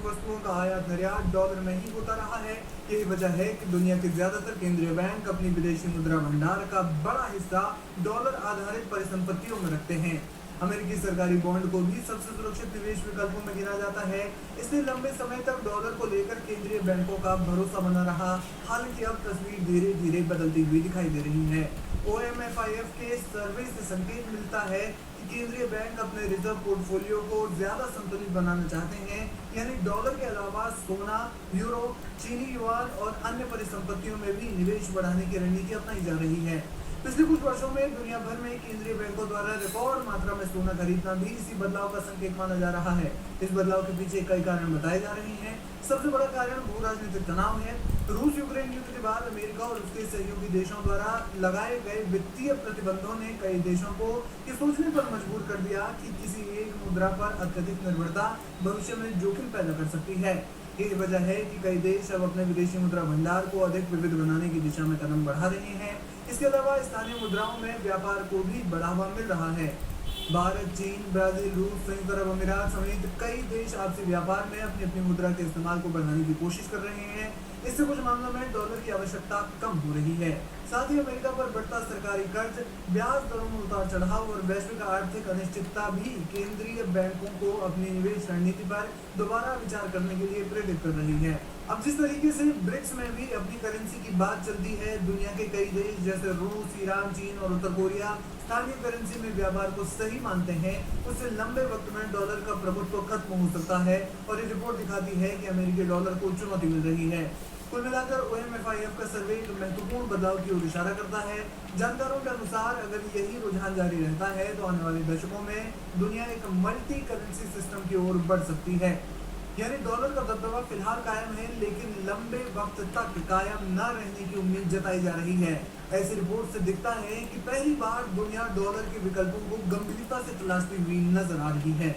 प्रमुख वस्तुओं का आयात निर्यात डॉलर में ही होता रहा है। यही वजह है कि दुनिया के ज्यादातर केंद्रीय बैंक अपनी विदेशी मुद्रा भंडार का बड़ा हिस्सा डॉलर आधारित परिसंपत्तियों में रखते हैं। अमेरिकी सरकारी बॉन्ड को भी सबसे सुरक्षित निवेश विकल्पों में गिना जाता है। इसलिए लंबे समय तक डॉलर को लेकर केंद्रीय बैंकों का भरोसा बना रहा। हालांकि अब तस्वीर धीरे धीरे बदलती हुई दिखाई दे रही है। OMFIF के सर्वे से संकेत मिलता है कि केंद्रीय बैंक अपने रिजर्व पोर्टफोलियो को ज्यादा संतुलित बनाना चाहते हैं, यानी डॉलर के अलावा सोना, यूरो, चीनी युआन और अन्य परिसंपत्तियों में भी निवेश बढ़ाने की रणनीति अपनाई जा रही है। पिछले कुछ वर्षों में दुनिया भर में केंद्रीय बैंकों द्वारा रिकॉर्ड मात्रा में सोना खरीदना भी इसी बदलाव का संकेत माना जा रहा है। इस बदलाव के पीछे कई कारण बताए जा रहे हैं। सबसे बड़ा कारण भू राजनीतिक तनाव है। रूस यूक्रेन युद्ध के बाद अमेरिका और उसके सहयोगी देशों द्वारा लगाए गए वित्तीय प्रतिबंधों ने कई देशों को ये सोचने पर मजबूर कर दिया कि किसी एक मुद्रा पर अत्यधिक निर्भरता भविष्य में जोखिम पैदा कर सकती है। यही वजह है कि कई देश अब अपने विदेशी मुद्रा भंडार को अधिक विविध बनाने की दिशा में कदम बढ़ा रहे हैं। इसके अलावा स्थानीय मुद्राओं में व्यापार को भी बढ़ावा मिल रहा है। भारत, चीन, ब्राजील, रूस, संयुक्त अरब अमीरात समेत कई देश आपसी व्यापार में अपनी अपनी मुद्रा के इस्तेमाल को बढ़ाने की कोशिश कर रहे हैं। इससे कुछ मामलों में डॉलर की आवश्यकता कम हो रही है। साथ ही अमेरिका पर बढ़ता सरकारी कर्ज, ब्याज दरों में उतार चढ़ाव और वैश्विक आर्थिक अनिश्चितता भी केंद्रीय बैंकों को अपनी निवेश रणनीति पर दोबारा विचार करने के लिए प्रेरित कर रही है। अब जिस तरीके से ब्रिक्स में भी अपनी करेंसी की बात चलती है, दुनिया के कई देश जैसे रूस, ईरान, चीन और उत्तर कोरिया स्थानीय करेंसी में व्यापार को सही मानते हैं, उससे लंबे वक्त में डॉलर का प्रभुत्व खत्म हो सकता है। और ये रिपोर्ट दिखाती है कि अमेरिकी डॉलर को चुनौती मिल रही है। कुल मिलाकर OMFIF का सर्वे एक महत्वपूर्ण बदलाव की ओर इशारा करता है। जानकारों के अनुसार अगर यही रुझान जारी रहता है तो आने वाले दशकों में दुनिया एक मल्टी करेंसी सिस्टम की ओर बढ़ सकती है। यानी डॉलर का दबदबा फिलहाल कायम है, लेकिन लंबे वक्त तक कायम न रहने की उम्मीद जताई जा रही है। ऐसी रिपोर्ट से दिखता है कि पहली बार दुनिया डॉलर के विकल्पों को गंभीरता से तलाशती हुई नजर आ रही है।